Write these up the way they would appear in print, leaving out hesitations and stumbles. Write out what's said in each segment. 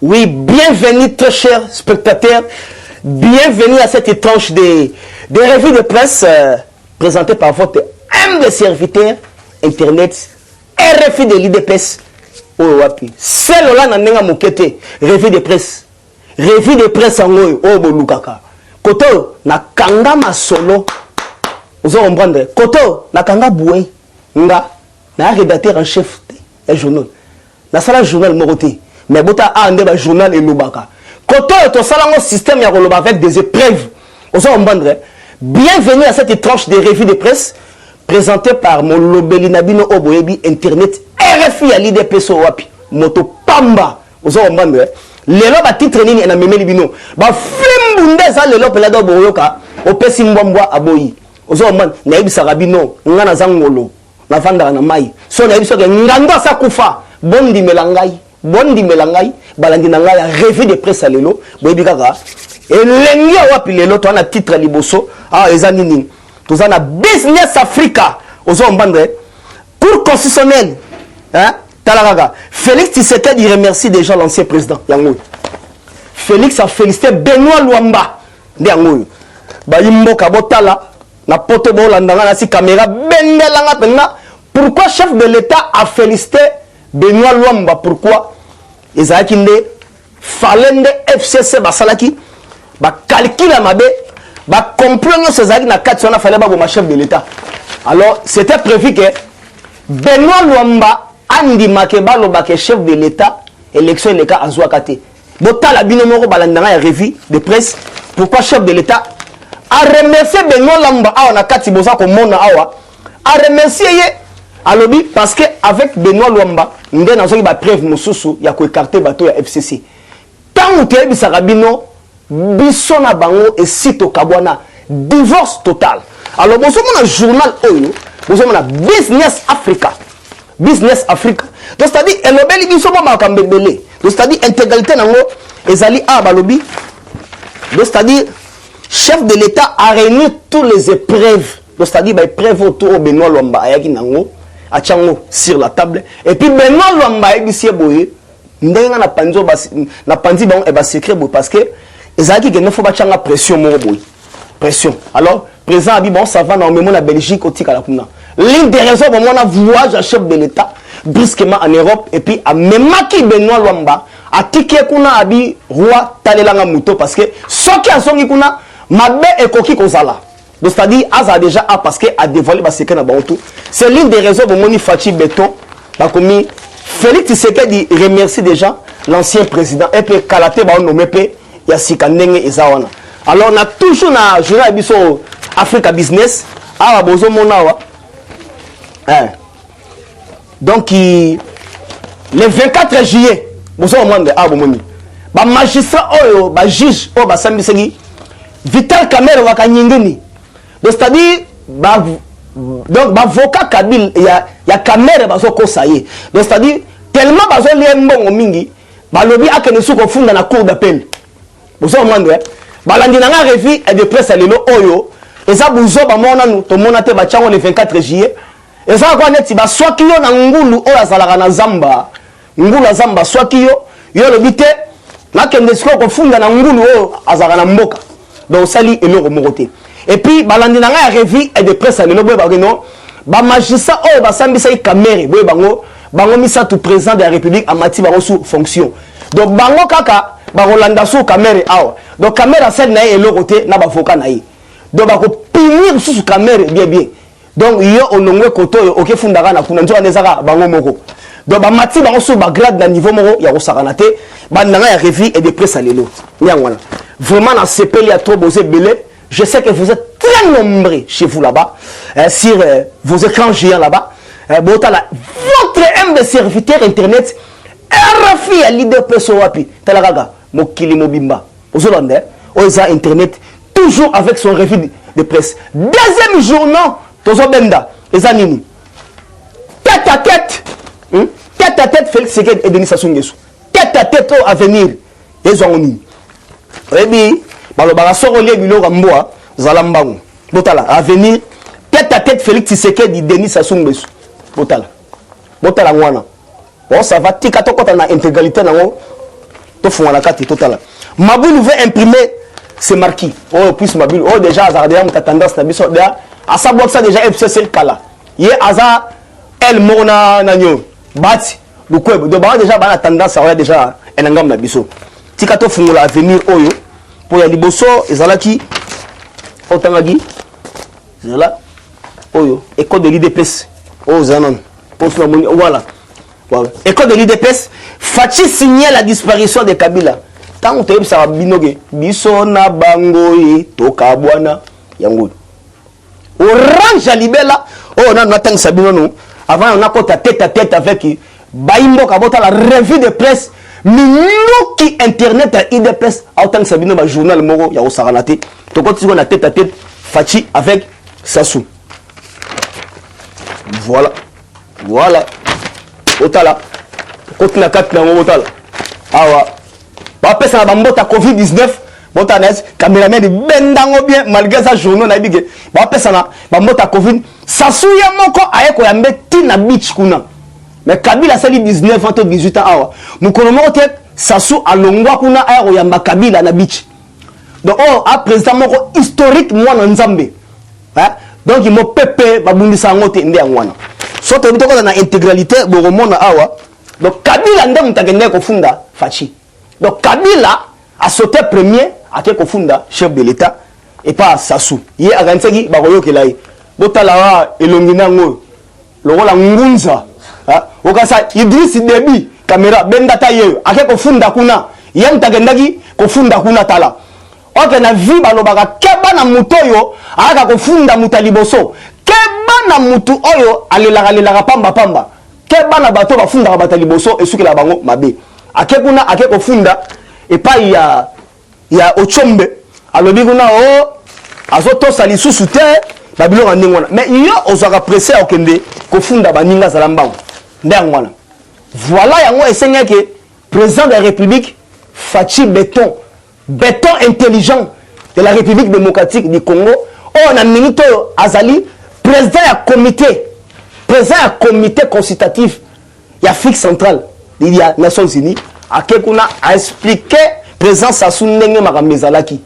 Oui, bienvenue très chers spectateurs. Bienvenue à cette tranche des revues de presse présentées par votre humble serviteur internet RFI de l'IDPS. Oh wapi. Celle là n'a mokete revue de presse. Revue de presse en oyo oh bolukaka. Koto na kanga masolo. Vous allez comprendre. Koto na kanga boué. Nga na rédacteur en chef du journal. Na sala journal moroté. Mais bota a ande ba journal et lobaka. Koto to sala un système ya koloba avec des épreuves. Vous allez comprendre. Bienvenue à cette tranche de revue de presse présentée par mon Lobelinabino Oboyebi internet RFI à l'IDPS wapi. Moto Pamba. Vous allez comprendre. Lelo ba titre nini na memeli bino. Ba flimbunde za lelo pelado boyoka. Opesi mbwambwa aboyi. Vous allez comprendre. Na ibisa rabino ngana zangolo. Na vanda na mai. So na ibisa ke nganda sa kufa. Bondi melangai. Bondi melangai. Balandi na ngai revue de presse à lelo. Boyebi kaka. Et l'engia wapi lelo to na titre liboso. Ah ezani nini. Tous en a Business Africa. Aux hommes bandés. Cour constitutionnelle. Hein? Talaraga. Félix Tshisekedi remercie déjà l'ancien président. Yango. Félix a félicité Benoît Luamba. Yango. Bayimbo Kabotala. Na poto bolandanga na si caméra. Bendelanga penga. Pourquoi chef de l'État a félicité Benoît Luamba? Pourquoi? Ezaki nde. Falende FCC basalaki. Ba calcul à mabe. Bah, complot ces na 4 on a fallu ma chef de l'État. Alors, c'était prévu que Benoît Luamba andi makeba lobake chef de l'État élection les cas azwakate. Bota la binomoro balandanga ya revue de presse. Pourquoi chef de l'État a remercié Benoît Luamba a on a 4 boza ko mona awa a remercier à lobby parce que avec Benoît Luamba ndé na zoki ba preuve mosusu ya ko écarter bateau ya FCC. Tant que bisaka bino Bissona bango et sito kabwana divorce total. Alors nous sommes un journal oyo, nous sommes un Business Africa. Business Africa. Donc c'est-à-dire elobeli biso ba makambebele. Donc c'est-à-dire intégralité nango ezali a balobi. Donc c'est-à-dire chef de l'État a réuni tous les épreuves. Donc c'est-à-dire ba épreuve autour de Benoît Luamba ayaki nango a tiango sur la table et puis Benoît Luamba ebisie boye ndenga na panzo na panzi bango e ba secret boye parce que ezaki que ne faut pas changa pression mon boy. Pression. Alors, président a dit bon ça va dans le la Belgique au tika la kuna. L'une des raisons pour mon voyage à chef de l'État brusquement en Europe et puis à même qui Benoît Luamba a tiké kuna abi roi talelanga muto parce que ce qui a songi kuna mabe et koki kozala. Donc c'est-à-dire Aza déjà a parce que a dévoilé ba secret na bantou. C'est l'une des raisons pour mon Fachi Beton ba komi Félix Tshisekedi remercie déjà l'ancien président et puis Kalate ba nommé pe alors on a toujours na journal biso Africa Business awa bozo monawa donc le 24 juillet bozo monde abomoni ba magistrat oyo ba juge o ba sambisegi Vital Kamerhe wakanyingeni donc c'est-à-dire donc ba avocat Kabil ya Kamerhe bazo kosaye donc c'est-à-dire tellement bazo liembongo mingi ba lobi akene suko funda na cour d'appel. Vous avez demandé, balandi na nga revue et de presse lelo oyo, eza buzo ba mona nu to mona te ba chango le 24 juillet. Eza kwa neti ba swaki yo na ngulu oyo azalaka na Zamba. Ngulu ya Zamba swaki yo le bité na kende siko ko funda na ngulu oyo azalaka na mboka. Donc sali eloko mokote. Et puis balandi na nga revue et de presse lelo boye ba no ba magistrat oyo ba sambisa Kamerhe boye bango misa tout président de la République a mati bango sous fonction. Donc bango kaka ba Rolanda sous Kamerhe awa. Donc Kamerhe celle na elo côté na ba avocat na yi. Donc ba ko punir sous Kamerhe bien. Donc yo onongwe koto yo oke fundaka na kuna nzoka nezaka bango moko. Donc ba mati bango sous ba grade na niveau moko ya ko sakana te ba nanga ya revue et de presse lelo. Nyangwana. Vraiment na CPL ya trop bosé belé. Je sais que vous êtes très nombreux chez vous là-bas sur vos écrans géants là-bas. Botala votre humble serviteur internet RFI à l'IDPS wapi talaraga mokili mobimba ozolande oza internet toujours avec son revue de presse. Deuxième journal tozobenda ezanini tête à tête Félix Tshisekedi et Denis Sassou Nguesso tête à tête au avenir ezongoni ebi balobaka soko lie biloko mboa zalambango botala avenir tête à tête Félix Tshisekedi Denis Sassou Nguesso botala ngwana. Bon, ça va tika tokota na intégralité nango to fonga la carte totale Maboul veut imprimer c'est marquis oh plus Maboul oh déjà azardia on tendance na biso déjà à savoir ça déjà FCC kala yé aza el mona nanyo bati le quoi donc déjà ba tendance ça déjà enangam na biso tika to fonga la avenir oyo pour ya liboso ezalaki otangaki là oyo école de l'IDPS oh zanon voilà école de l'IDPS Fachi signait la disparition de Kabila tant que ça binoge biso na bango e tokabwana yango orange libela oh on a tant sabino non avant on a côté tête à tête avec Baimbo kabota la revue de presse minuki internet à IDPS autant sabino ba journal moko ya osaranate to côté on a tête à tête Fachi avec Sassou voilà otala côté na 4 na otala awa ba pesa ba mbota covid-19 bota nes cameraman de bendango bien malgré ça journaux na bige ba pesa na ba mbota covid Sassou ya moko ayeko ya mbeti na beach kuna mais Kabila sali 19 ans to 18 ans awa mukolo moko te Sassou alongwa kuna ayeko ya Kabila na beach donc oh a président moko historique moi na Nzambe hein donc il m'a pépé babundisa ngote ndé ngwana soto bitoko na intégralité boromona awa donc Kabila ndé mutakende ko funda Fachi donc Kabila a sauté premier à ko funda chef de l'état et pas Sassou yé agantsaki bakoyokela yi botala wa elongina ngo lokola ngunza hein okasa Idriss Déby caméra bendata yeyo ko funda kuna yé mutakendaki ko funda kuna tala ok na vie balobaka keba na muto yo aka ko funda mutaliboso keba na mutu oyo alelaka pamba keba na bato bafunda ka bataliboso esukela bango mabe akekuna akeko funda et pas ya ochombe alobi kuna o azoto sali susu te babilo ngwana mais yo ozaka pressé okende ko funda baninga zalambango ndangwana voilà yango esenya ke président de la République Fachi béton intelligent de la République démocratique du Congo. On a minito Azali, président à comité consultatif, il y a Afrique centrale, il y a Nations Unies, à Kekuna a expliqué président Sassou Ndenge Makamezalaki.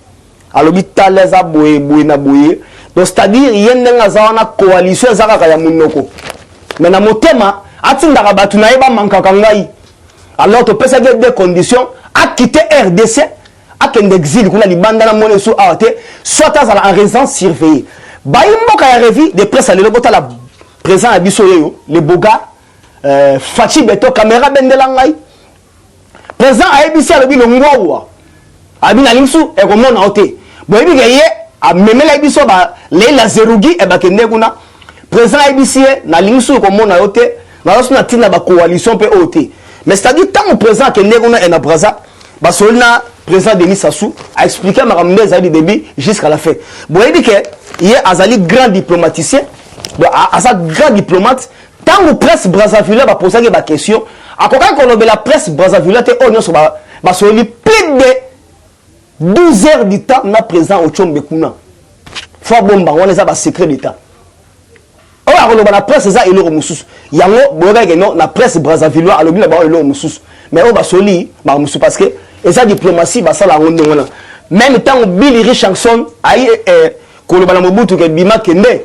Alors, il y a boye na boye. Donc, c'est-à-dire, il y a une coalition Zaka ya Munoko. Mais dans mon thème, Atindara Batunaïba Mankakangai. Alors, tu peux savoir des conditions à quitter RDC. En exil, qu'on a les bandes dans la monnaie sous AOT, soit en résidence surveillée. Baïmbo qui a revu des presse à l'époque, la présent à Bissoyo, les Boga, Fachi Beto, caméra Bendelangai, présent à Ebissi à l'objet de Mwawa, à Binalimsou, et comme on a ôté. Bon, il y a même la Bisso, les Zerougi, et Bakendeguna, présent à Ebissi, na Limsou, comme on a ôté, dans la tina ba coalition peut ôter. Mais c'est-à-dire, tant au présent que Neguna et Nabraza, Basolna, président Denis Sassou a expliqué à Mme Zali Déby jusqu'à la fin. Bon, il dit qu'il y a un grand diplomaticien, un grand diplomate, tant que la presse Brazzaville va poser des questions, à quoi qu'on a la presse Brazzaville, on a plus de 12 heures du temps, on a présent au Tchombekuna. Faut bon, on les a un secret d'État. On a la presse, ça est le Moussous. Il y a la presse Brazzaville, a le Moussous. Mais on va se lire, parce que et ça diplomatie bah ça la ronde même temps Billy Richardson aïe kolobala mobutu ke bima kende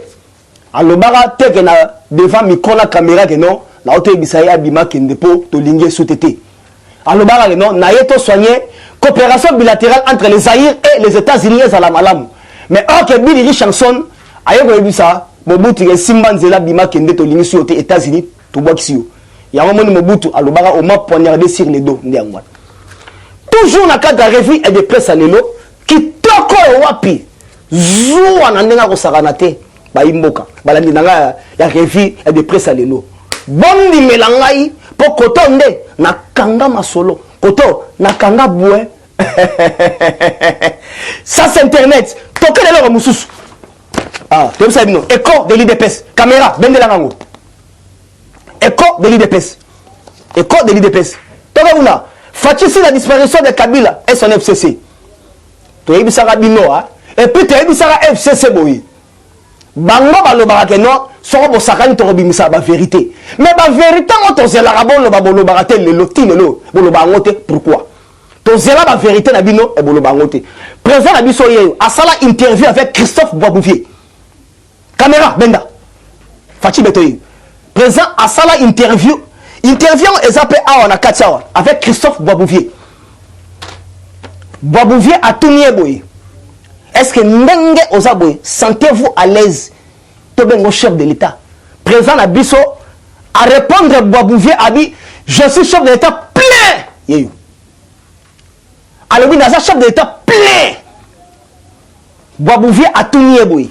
alobara te ke na devant micro na caméra que non na auto bisaya bima kende po to lingé sous-tété alobara que non na yeto soigner coopération bilatérale entre les Zaïre et les États-Unis à la malam mais ok Billy Richardson aïe ko bisa mobutu ke simbanzela bima kende to lingé sous les États-Unis to boxio ya moment mobutu alobara au m'a poignardé sur les dos ndiangwa. Toujours dans le cadre de la revue et de presse à l'élo, qui toko wapi, zoua na nenga ko saranate, ba imboka, ba la nanga ya revue et de presse à l'élo. Bondi melangai, po koto nde, na kanga masolo, koto, na kanga boué. Ça c'est internet, toke de l'or moussous. Ah, tu sais bien, écho de l'IDPS, caméra, ben de la rango. Écho de l'IDPS. Écho de l'IDPS. Toka una. Fachi la disparition de Kabila et son FCC. Tu es bisara binoa et puis tu es bisara FCC boy. Bango balobara que non, soro bo sakani to bimisa ba vérité. Mais ba vérité on to zela rabon lo ba bolo baratel le loti le lo bolo ba ngote pourquoi? tozela la vérité na bino et bolo bangote. Président na biso yeyo a sala interview avec Christophe Boisbouvier. Caméra benda. Fati Betoyi. Président a sala interview ezape awa na Katsawa avec Christophe Boisbouvier. Boisbouvier a tout nié boy. Est-ce que ndenge ozaboy sentez-vous à l'aise tobengo chef de l'État? Président na biso à répondre Boisbouvier a dit je suis chef de l'État plein. Yeyo. Alors, il y a un chef de l'État plein. Boisbouvier a tout nié.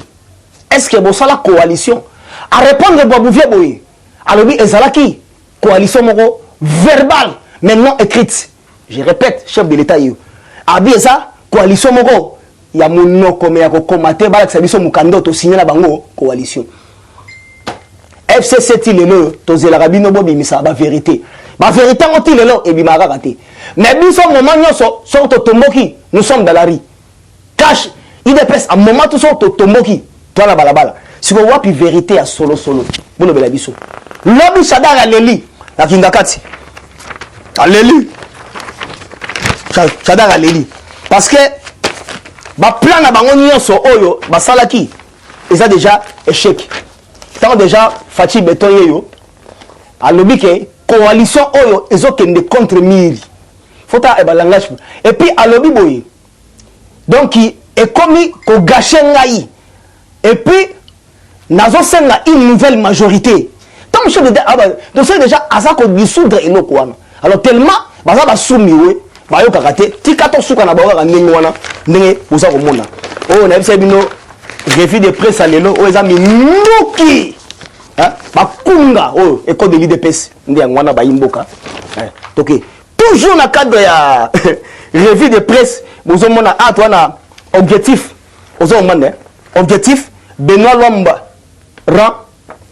Est-ce que vous avez la coalition? À répondre à Boisbouvier, alors il y a une coalition verbale, maintenant écrite. Je répète, chef de l'État. Il y a une coalition. Il y a un nom comme il y a un comité, il y a un candidat qui signé la coalition. FCC, il est là, il y a la vérité. La vérité, il est là, et il y a raté. Mais au moment où nous sommes dans la rue. Cache, il dépêche, à un moment où nous sommes tomboki, toi la balabala. Si vous voyez la vérité à solo, vous avez la biso. L'homme Sadar à l'Eli, la Kindakati. À l'Eli. Sadar à l'Eli. Parce que, le plan à Bangonio sur Oyo, Salaki, ils ont déjà échec. Tant déjà, Fatih Betoyeyo, à l'objet coalition Oyo, ils ont contre Miri. Faut un langage. Et puis, à l'objet boy. Donc, il est commis qu'on gâche ngaï. Et puis, nazo senga une nouvelle majorité. Tant que je donc c'est déjà azako dissoudre et quoi. Alors tellement, baza ba soumiwe, ba yo karaté, tikato suka na bawa ndenge wana, ndenge uza ko mona. Oh na bisa bino revue de presse alelo, o eza minuki. Hein? Ba kunga, oh école de l'IDPS, ndé ngwana ba imboka. OK. Toujours dans le cadre de revue de presse, nous avons un objectif. Objectif, Benoît Lomba rend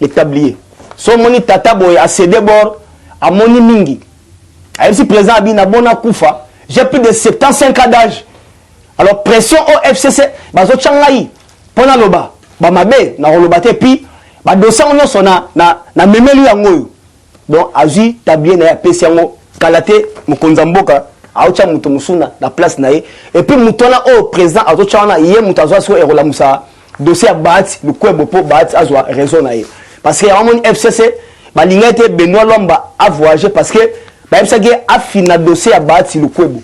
les tabliers. Son moni tata boy a cédé bord à moni mingi. A aussi présent à Binabona Koufa. J'ai plus de 75 ans d'âge. Alors pression au FCC, bazo changai. Pona loba, ba mabe na rolobate puis ba dossier on sona na memelu yango. Donc azi tablier na pesi yango kalate mukonzamboka aocha muto musuna na place na ye et puis mutona au président azocha na ye mutazo so erola musa dossier bat le kwebo po bat azwa raison na ye parce que amon FCC balingete Benoît Lomba a voyagé parce que ba FCC a fini dossier à bat le kwebo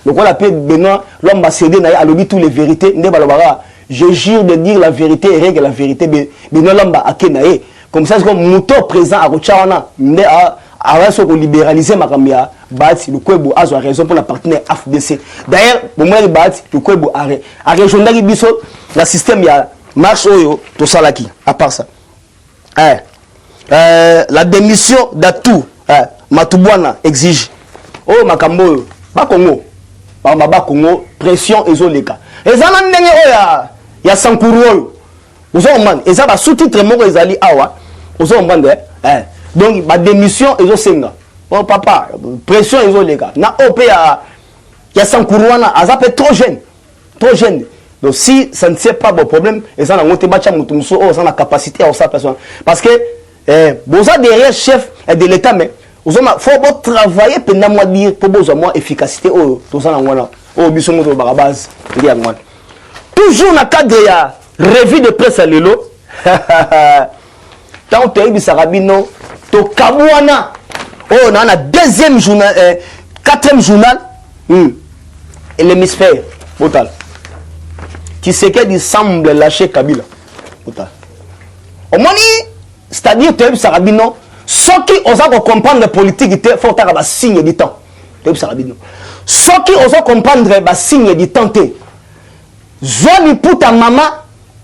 donc on appelle Benoît Lomba cédé na ye a lobi toutes les vérités nde balobara je jure de dire la vérité et règle la vérité Benoît Lomba a kenaye comme ça c'est comme muto président a rocha nde a alors qu'on libéraliser ma camia bâti le kwebo a raison pour la partenaire AFDC d'ailleurs pour moi le bâti le kwebo a région biso la système il y a marche oyo to salaki à part ça la démission d'Atou Matubwana exige oh makambo ba Congo ba Congo pression ezoleka ezana ndenge oya ya sankuru oyo ozoman eza ba sous-titre moko ezali awa ozoman donc ma démission ils ont senga oh papa pression ils ont les gars na op ya sankuruana azape trop jeune donc si ça ne c'est pas bon problème et ça na ngote bacha mutu muso oh ça na capacité à ça personne parce que boza derrière chef de l'état mais ozoma faut bon travailler pendant moi dire pour boza moi efficacité oh tout ça na ngwana oh biso moto ba base ndi ya ngwana toujours na cadre ya revue de presse à lelo tant que tu Sarabino to Kabouana oh on a deuxième journal quatrième journal et l'hémisphère total qui sait qu'il semble lâcher Kabila total au moins c'est-à-dire tu Sarabino ceux qui osent comprendre la politique il faut avoir un signe du temps tu Sarabino ceux qui osent comprendre le signe du temps zoni pour ta maman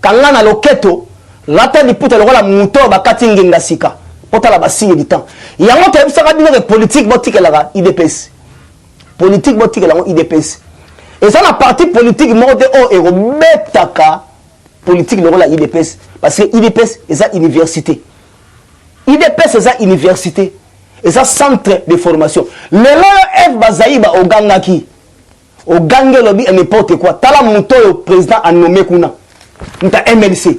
quand on a loketo lata di puta lokola muto bakati ngenga sika pota la basigne du temps yango te bisaka bino ke politique botique la IDPS politique botique la IDPS et ça la partie politique mode o et remetaka politique lokola IDPS parce que IDPS est une université IDPS est une université et ça centre de formation le F bazaïba au gangaki au gangue lobby et n'importe quoi tala muto le président a nommé kuna nta MLC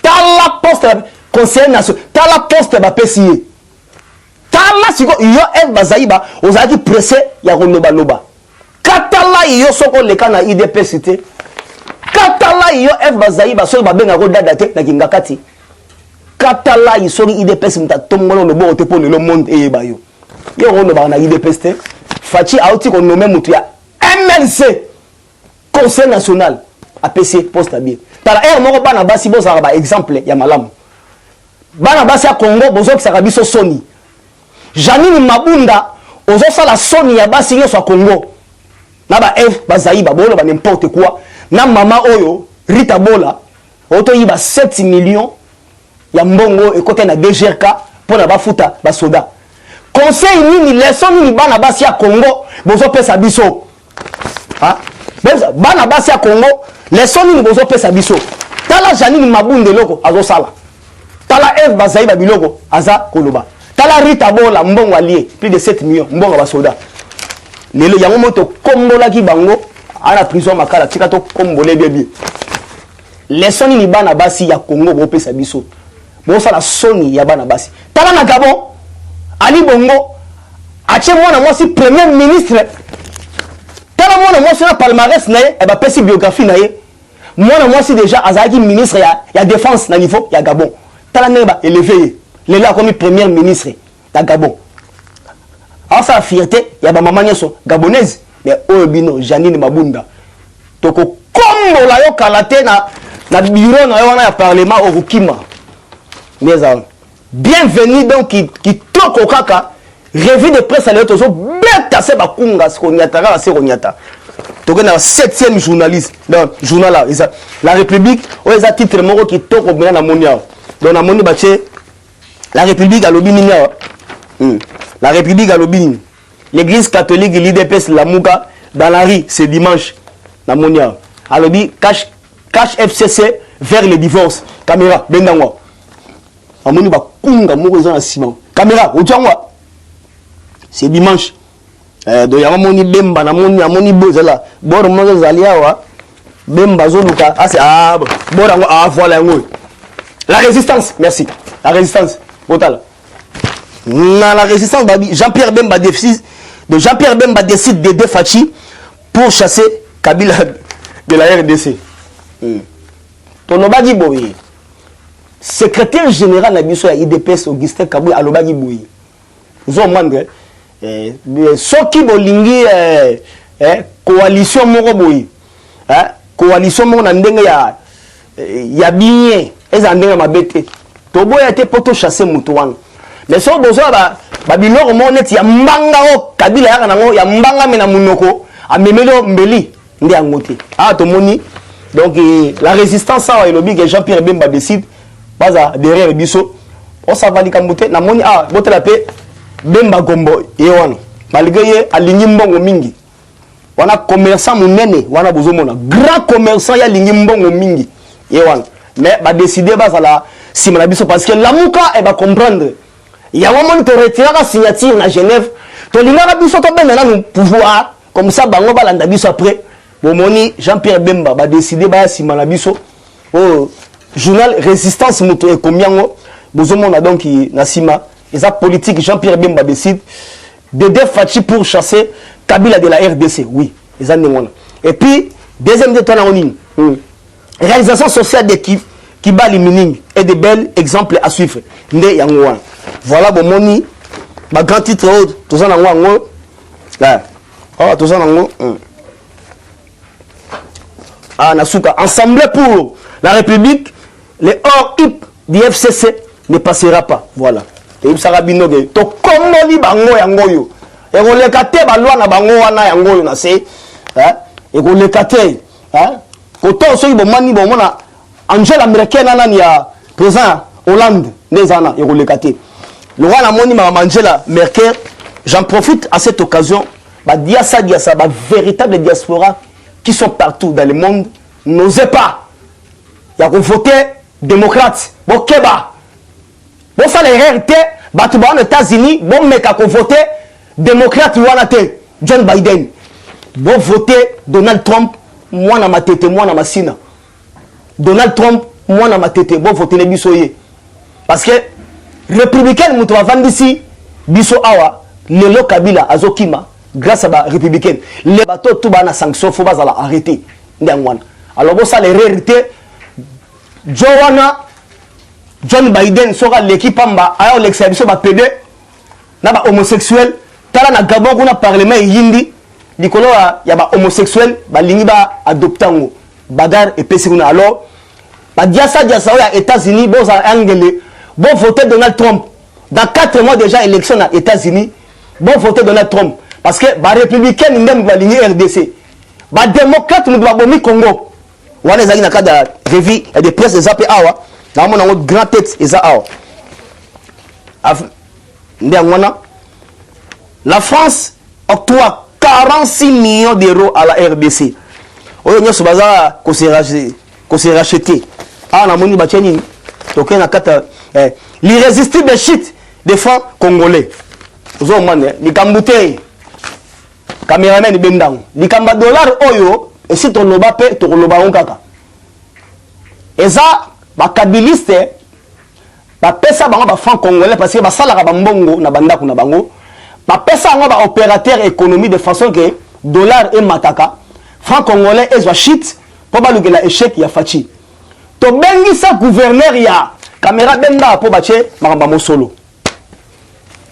tala poste conseil national tala poste ba PCA tala siko yo el bazaïba ozaki pressé ya loba loba kata yo soko leka na IDPS te. Katala yo F Bazaï ba soko ba benga ko dada te na kingakati. Katala yo soko IDPS mta tongolo le bo te pour le monde e ba yo. Yo on ba na IDPS te. Fachi auti ko nommé mutu ya MNC Conseil national APC poste bien. Tala moko bana basi bo za ba exemple ya malamu. Bana basi ya Congo bozo kisaka biso soni. Janine Mabunda ozo sala soni ya basi nyo so Congo. Na ba F Bazaï ba bolo ba n'importe quoi. Na mama oyo Rita Bola oto yiba 7 millions ya mbongo ekote na DGRK pour na ba futa ba soda. Conseil nini leçon nini bana basi ya Congo bozo pesa biso. Ha? Bana basi ya Congo leçon nini bozo pesa biso. Tala Janine Mabunda loko azo sala. Tala F Bazaï ba biloko aza koloba. Tala Rita Bola mbongo allié plus de 7 millions mbongo ba soda. Lelo yango moto kombola ki bango à la prison makala tika to kombole bien. Leçon ni bana basi ya Congo bo pesa biso. Bo sala soni ya bana basi. Tala na Gabon Ali Bongo ache mwana mwasi premier ministre. Tala mwana mwasi na palmarès na ye e ba pesi biographie na ye. Mwana mwasi déjà azaki ministre ya défense na niveau ya Gabon. Tala neba élevé. Lelo a comme premier ministre ya Gabon. Alors ça fierté ya ba maman nyoso gabonaise mais Obino Janine Mabunda toko kombo la yo kalate na bureau na yo wana ya parlement au Rukima mes amis bienvenue donc qui toko kaka revue de presse à l'autre beta se ba kunga se konyata ka se konyata toko na 7e journaliste dans journal là la République o eza titre moko qui toko bien na monia donc na moni ba che la République a lobby la République à l'Obin. L'église catholique l'IDPS la Mouka dans la rue c'est dimanche. Na Monia. À l'Obi cache FCC vers le divorce. Caméra bendangwa. Amoni ba kunga moko za na ciment. Caméra otangwa. C'est dimanche. Do ya moni bemba na moni amoni bozela. Bor mo zalia wa. Bemba zoluka. Ah c'est borango voilà ngo. La résistance, merci. La résistance. Total. Dans la résistance, Jean-Pierre Bemba décide d'aider Fachi pour chasser Kabila de la RDC. Tonobagi Boye, secrétaire général de la IDPS Augustin Kabou Alobagi Boye. Nous avons demandé, ce qui bolingi coalition Moro Boye, coalition Moro Nandenge ya bien, et Andenge Mabete. Tobo a été pour chasser Moutouan. Mais so bozo ba biloko mo net ya mbanga o Kabila ya nango ya mbanga mena munoko amemelo mbeli ndi angote to moni donc la résistance ça elobi que Jean-Pierre Bemba décide baza derrière biso on ça va likambuté na moni botela pe Bemba Gombo yewana malgré ye alingi mbongo mingi wana commerçant munene wana bozo mona grand commerçant ya lingi mbongo mingi yewana mais ba décider baza la simana biso parce que la muka va comprendre. Il y a un moment où tu la signature à Genève. Tu as le pouvoir. Comme ça, bango balanda biso après. Bon, moni Jean-Pierre Bemba va décider ba si malabiso. Oh, journal Résistance moto et combien bozomona donc nasima. Et ça politique Jean-Pierre Bemba décide d'aider Fachi pour chasser Kabila de la RDC. Oui, les années. Et puis deuxième détail en ligne. Réalisation sociale d'équipe qui bat les meaning et de belles exemples à suivre. Ndé yangouan. Voilà bon moni ba grand titre tout ça nango ngo là tout ça nango nasuka ensemble pour la République les hors hip du FCC ne passera pas voilà et ça rabino ge to komoli bango yango yo e ko lekate ba loi na bango wana yango yo na se e ko lekate ko to so ibo mani bo mona Angela Merkel nani ya président Hollande les ana e ko lekate. Le roi Namoni Angela Merkel, j'en profite à cette occasion, véritable diaspora qui sont partout dans le monde, n'osez pas. Il y a voter démocrate. Bon, Keba. Bon, ça, les réalités, aux États-Unis, bon, mais qu'à voter démocrate, John Biden. Bon, voter Donald Trump, moi, dans ma tête, moi, dans ma sina. Donald Trump, moi, dans ma tête, bon, voter les bissoyés. Parce que républicain mutu vandi si biso awa lelo Kabila azokima grâce à la républicaine. Les bateaux, tout bas na sanction, faut pas arrêter. Alors, bon, ça, les réalités, John Biden sera l'équipe en bas, alors l'exception va péder, n'a homosexuel, t'as na Gabon, on a parlement yindi, Nicolo, il y a homosexuel, lingi ba adopté en bagarre et pessiguna. Alors, diasa, aux États-Unis, bon, anglais, bon, voter Donald Trump. Dans 4 mois déjà, élection aux États-Unis, bon, voter Donald Trump. Parce que les républicains, ils n'aiment pas ligner RDC. Les démocrates, nous devons bomber Congo. On a des cas de revue et de presse des APA. Dans mon grand tête, ils ont. La France octroie 46 millions d'euros à la RDC. On a ce bazar qu'on s'est racheté. Ah, on a moni bacheni. Donc, on a l'irrésistible shit des francs congolais. Vous avez les Camboutés. Caméraman bendang di kamba dollar oyo et si ton loba pe to loba on kaka eza ba kabiliste ba pesa bango ba franc congolais parce que ba sala ba mbongo na banda kuna bango ba pesa bango ba opérateur économie de façon que dollar et mataka franc congolais et zo shit pour ba lukela échec ya fachi to bengi sa gouverneur ya caméra benda pour bache makamba mo solo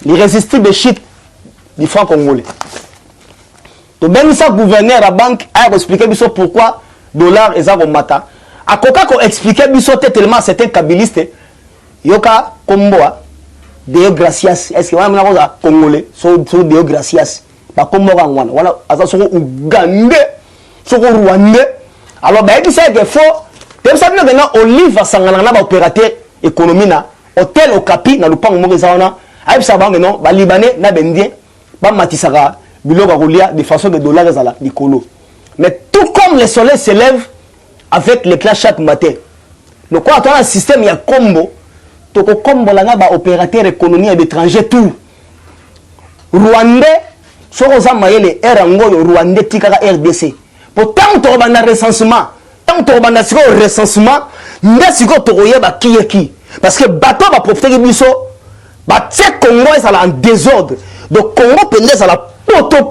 l'irrésistible shit du franc congolais. Donc, même ça, gouverneur à la banque a expliqué pourquoi dollar et ça vont matin. À quoi qu'on expliquait tellement certains kabylistes, yoka combo Deo gracias. Est-ce que on a congolais sont Deo gracias. Ba combo wan wala asa sont ougandais, sont rwandais. Alors ben qui c'est que faut comme ça maintenant Olive sangana na ba opérateur économie na hôtel au capi na lupango mo wana. Aïe ça va maintenant ba libanais na bendien ba matisaka de façon que dollars est Nicolo. Mais tout comme le soleil se lève avec l'éclat chaque matin. Donc quand on a un système, il y a combo. Donc combo là bas opérateur économie d'étranger tout. Rwandais, so oza mayele erango Rwandais tikaka RDC. Pourtant to bana recensement, tant to bana siko recensement, nda siko to yeba ki. Parce que bateau va profiter biso, ba tse Congo est en désordre. Donc Congo pendant la poto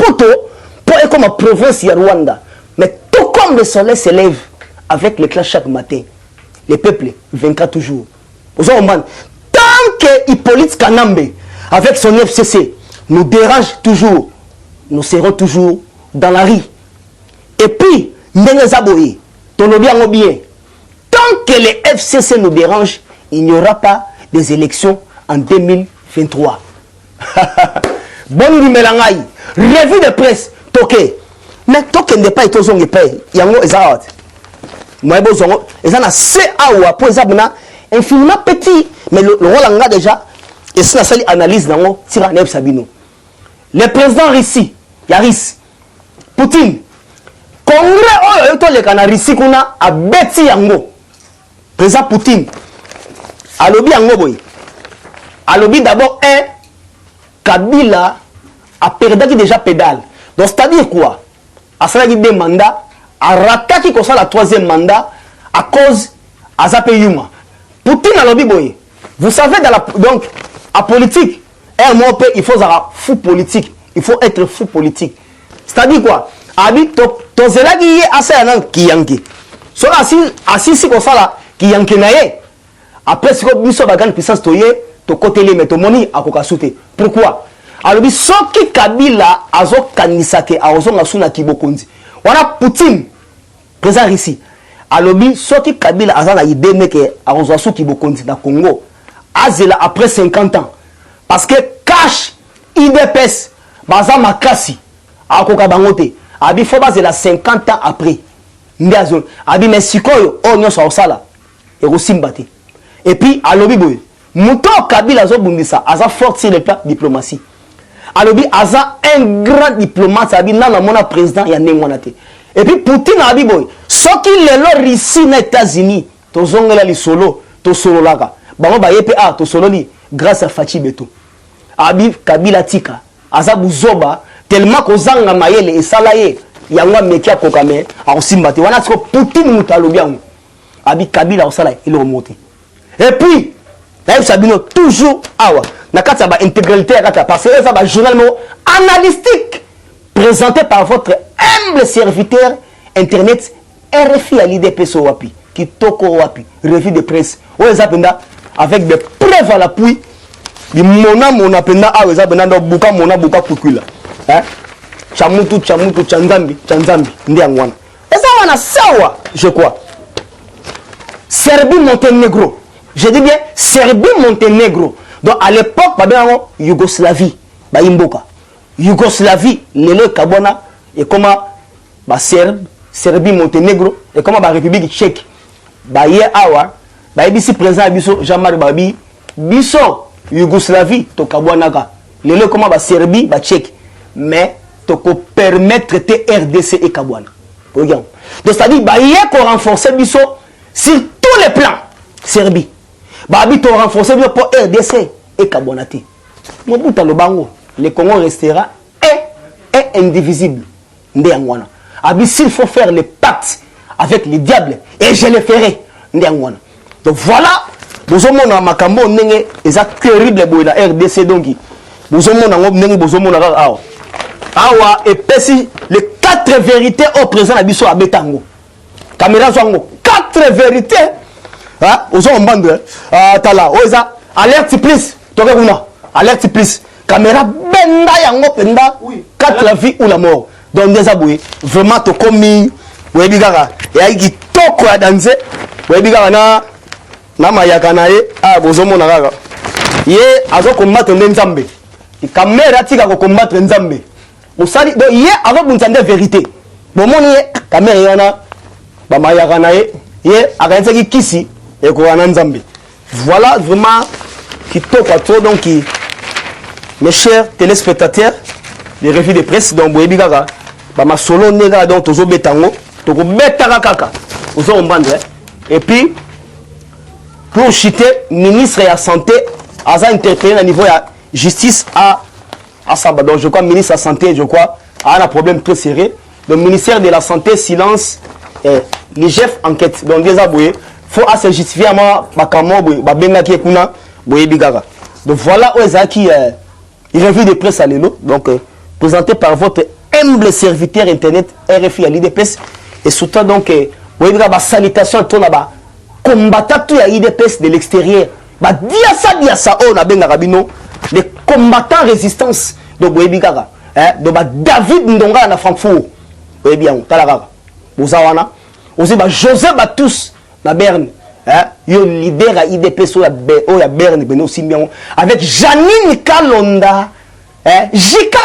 pour être comme la province de Rwanda. Mais tout comme le soleil se lève avec l'éclat chaque matin, le peuple vaincra toujours. Tant que Hippolyte Kanambe avec son FCC nous dérange toujours, nous serons toujours dans la rue. Et puis, Ndengezaboye, bien, tant que les FCC nous dérangent, il n'y aura pas des élections en 2023. Bon Melangaï, revue de presse, toqué. Mais toqué n'est pas été zongue paye. Yango ezat. Moi bozongo, ezana c'est awa pour ezabuna infiniment petit, mais le rôle déjà et c'est la seule analyse dans tira neb sabino. Le président Russie, Yaris Poutine. Congrès oyo to le kana Russie kuna a beti yango. Président Poutine. Alobi yango boy. Alobi d'abord Kabila a perdu déjà pédale. Donc c'est-à-dire quoi? À ça il des mandats, à rater qui concerne la troisième mandat à cause à Zapé Yuma. Poutine a lobby boy. Vous savez dans la donc à politique, il faut avoir fou politique. Il faut être fou politique. C'est-à-dire quoi? Abi to zela qui est assez anan qui yanki. So assis si comme ça là qui yanki naé. Après ce que biso bagan puissance toyé to côté les meto moni akoka souté. Pourquoi? Alors biso qui Kabila azo kanisake azo ngasuna kibokonzi. Wana Poutine président ici. Alors biso qui Kabila azo na idée meke azo asu kibokonzi na Congo. Azela après 50 ans. Parce que cash IDPS baza makasi akoka bangote. Abi faut bazela 50 ans après. Ndiazo abi mais sikoyo onyo sa osala et osimbate. Et puis alobi boy Mouto Kabila zo bundisa aza fort sur le plan diplomatie. Alobi aza un grand diplomate abi na mona président ya nengwanate. Et puis Poutine abi boy soki lelo Russie na États-Unis to zongela li solo to solo laka. Bango ba yepa to solo li grâce à Fachi Beto. Abi Kabila tika aza buzoba tellement ko zanga mayele et salaye yangwa mekia kokame a osimbate. Wana siko Poutine mutalobi yango. Abi Kabila osala il remonte. Et puis Naïf Sabino toujours awa. Nakata ba intégralité kata parce que ça ba journal analytique présenté par votre humble serviteur internet RFI à l'IDPS Wapi, qui toko Wapi, revue de presse. Avec des preuves à l'appui, di mona penda aweza benanda buka mona buka kukula. Chamutu chanzambi ndi angwana. Eza wana sawa, je crois. Serbie Monténégro. Je dis bien Serbie Monténégro. Donc à l'époque babéango Yougoslavie, ba imboka. Yougoslavie, lelo kabona et comment ba Serbie Monténégro et comment ba République tchèque. Ba ye awa, ba ibisi président biso Jean-Marie Babi, biso Yougoslavie to kabonaka. Lelo comment ba Serbie ba tchèque. Mais to ko permettre te RDC et kabwana. Regarde. Donc c'est-à-dire ba ye ko renforcer biso sur tous les plans. Serbie. Babi to renforcer biso pour RDC et kabonati. Mo buta lo bango, le Congo restera et indivisible. Ndengwana. Abi s'il faut faire le pacte avec les diables et je le ferai. Ndengwana. Donc voilà, nous avons makambo ndenge eza terrible boy la RDC donc. Nous avons ndenge bozomona awa. Awa et pesi les 4 vérités au présent na biso abetango. Caméra zongo 4 vérités. Ah, aux hommes bande. Tala, oza alerte please. Toka kuna. Alerte please. Caméra benda yango penda 4 la vie ou la mort. Donc des aboué vraiment to komi webigara et qui toko ya danser webigara na mayaka na ye bozomona kaka ye azo combattre nzambe. Caméra tika ko combattre nzambe. Osali do ye azo bunzande vérité. Bomoni ye caméra yana ba mayaka na ye akayenza ki kisi et ko nzambe. Voilà vraiment qui toko to donc qui mes chers téléspectateurs, les revues de presse donc boyebi kaka ba ma solo nega donc tozo betango to ko betaka kaka ozo ombande et puis pour chiter ministre de la santé a interpellé à niveau de justice à Saba. Donc je crois ministre de la santé je crois a un problème très sérieux. Le ministère de la santé silence les chefs enquête donc des aboué faut à se justifier à ma bakamo ba benga ki kuna boyebi kaka. Donc voilà Ozaki revue de presse à l'élo donc présenté par votre humble serviteur internet RFI à l'IDPS et surtout donc boyebi salutation à ton là-bas combattant tout à IDPS de l'extérieur. Bah dia ça on a benga rabino les combattants résistance de boyebi hein de David Ndonga na Francfort boyebi on talaka bozawana aussi José Batous na Berne hein yo leader à IDPS o ya Berne beno simbion avec Janine Kalonda hein Jika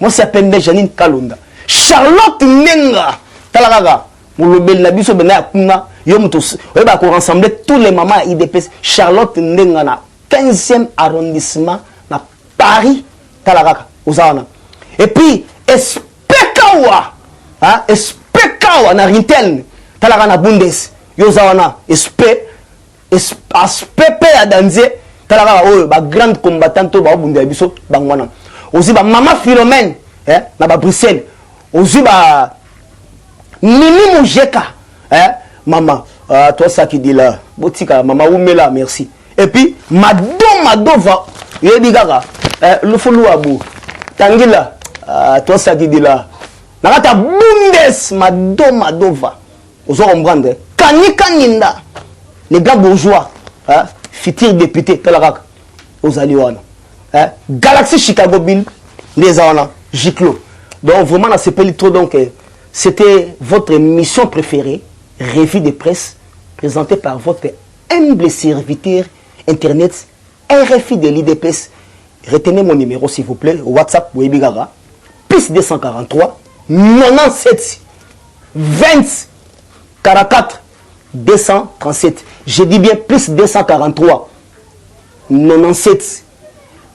moi c'est appelé Janine Kalonda Charlotte Nenga talaka mulobel na biso bena kuna yo muto on va rassembler tous les mamans à IDPS Charlotte Nenga na 15e arrondissement na Paris talaka ozawana et puis Espekawa hein Espekawa na Rintel talaka na Bundes yozawana aspepe ya danze talaka oyo ba grande combattante ba bunde biso bangwana aussi ba mama Philomène hein na ba Bruxelles aussi ba Mimi Mujeka hein maman toi ça qui dit là botika mama Oumela merci et puis Madova yebi gaga le fulu abu tangila toi ça qui dit là nakata Bundes Madova ozo comprendre Kanika Ninda, les gars bourgeois, hein, futur député, Telakak, aux Aliwana, hein, Galaxy Chicago Bill, les Awana, Giclo. Donc vraiment, dans ce pays, donc, c'était votre émission préférée, revue de presse, présentée par votre humble serviteur internet, RFI de l'IDPS. Retenez mon numéro, s'il vous plaît, WhatsApp, Webigara, plus 243 97 20 44 237. Je dis bien plus 243 97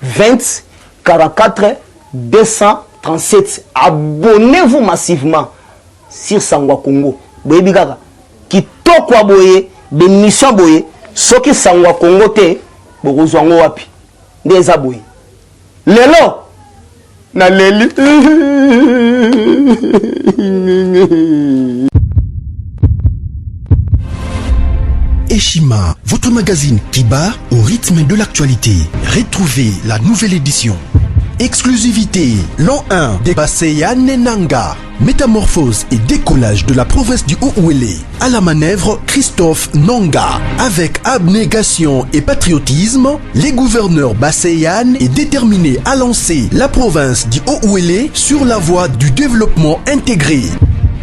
20 44 237. Abonnez-vous massivement sur Sangwa Congo. Boyebi kaka kitoko boye bémission boye soki Sangwa Congo te bokozwango wapi ndeza boye lelo na leli Eshima, votre magazine qui bat au rythme de l'actualité. Retrouvez la nouvelle édition. exclusivité. L'an 1 des Baseyan Nanga. Métamorphose et décollage de la province du Haut-Ouélé. À la manœuvre, Christophe Nanga. Avec abnégation et patriotisme, les gouverneurs Baseyan est déterminé à lancer la province du Haut-Ouélé sur la voie du développement intégré.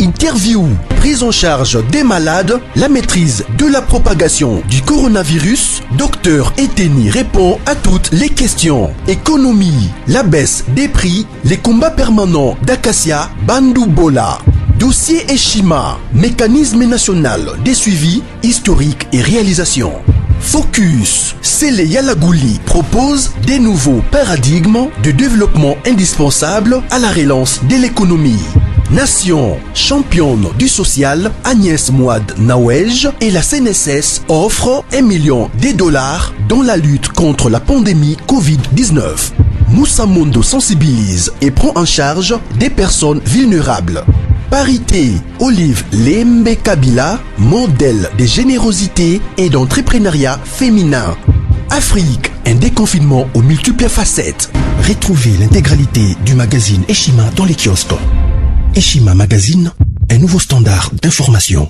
Interview, prise en charge des malades, la maîtrise de la propagation du coronavirus. Dr Eteni répond à toutes les questions. Économie, la baisse des prix, les combats permanents d'Acacia, Bandou Bola. Dossier Eshima, mécanisme national des suivis historiques et réalisations. Focus, Sele Yalagouli propose des nouveaux paradigmes de développement indispensables à la relance de l'économie. Nation, championne du social, Agnès Mouad Nawej et la CNSS offrent $1 million dans la lutte contre la pandémie Covid-19. Moussa Mondo sensibilise et prend en charge des personnes vulnérables. Parité, Olive Lembe Kabila, modèle de générosité et d'entrepreneuriat féminin. Afrique, un déconfinement aux multiples facettes. Retrouvez l'intégralité du magazine Eshima dans les kiosques. Eshima Magazine, un nouveau standard d'information.